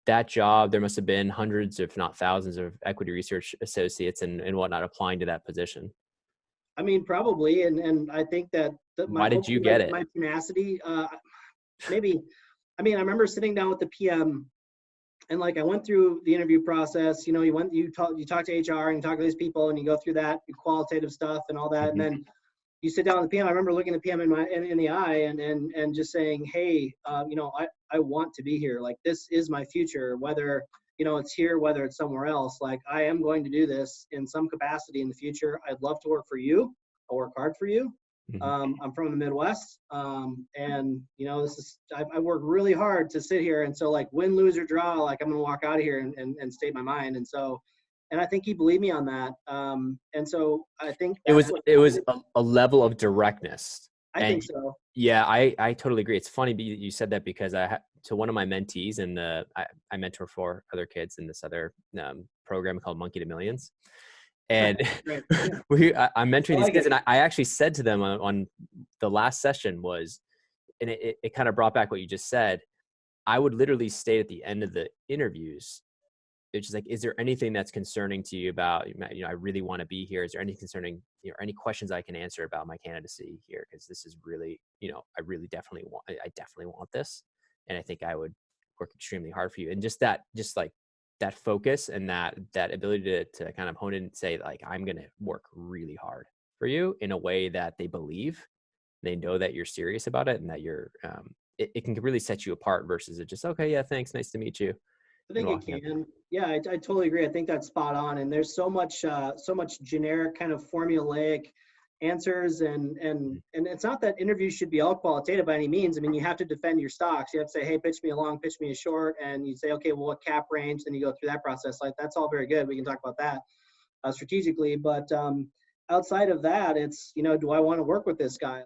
that job, there must have been hundreds, if not thousands, of equity research associates and whatnot applying to that position. I mean, probably. And I think that Why did you get it? My tenacity, maybe, I mean, I remember sitting down with the PM and like, I went through the interview process, you know, you talk to HR and you talk to these people and you go through that qualitative stuff and all that. Mm-hmm. And then you sit down with the PM. I remember looking at the PM in the eye and just saying, hey, you know, I want to be here. Like, this is my future, whether, you know, it's here, whether it's somewhere else. Like, I am going to do this in some capacity in the future. I'd love to work for you. I'll work hard for you. Mm-hmm. I'm from the Midwest. And, you know, I work really hard to sit here. And so, like, win, lose, or draw, like, I'm going to walk out of here and state my mind. And so, and I think he believed me on that. And so I think it was a level of directness. I think so. Yeah, I totally agree. It's funny you said that because to one of my mentees and I mentor 4 other kids in this other program called Monkey to Millions. And I'm mentoring these kids, and I actually said to them on the last session was, and it kind of brought back what you just said. I would literally state at the end of the interviews, it's just like, is there anything that's concerning to you about, you know, I really want to be here. Is there any concerning, you know, any questions I can answer about my candidacy here? Because this is really, you know, I definitely want this. And I think I would work extremely hard for you. And just like that focus and that ability to kind of hone in and say, like, I'm going to work really hard for you in a way that they believe, they know that you're serious about it and that you're, it can really set you apart versus it just, okay, yeah, thanks. Nice to meet you. I think it can. Yeah, I totally agree. I think that's spot on. And there's so much generic kind of formulaic answers, and it's not that interviews should be all qualitative by any means. I mean, you have to defend your stocks. You have to say, hey, pitch me a long, pitch me a short, and you say, okay, well, what cap range? Then you go through that process. Like, that's all very good. We can talk about that strategically, but outside of that, it's, you know, do I want to work with this guy?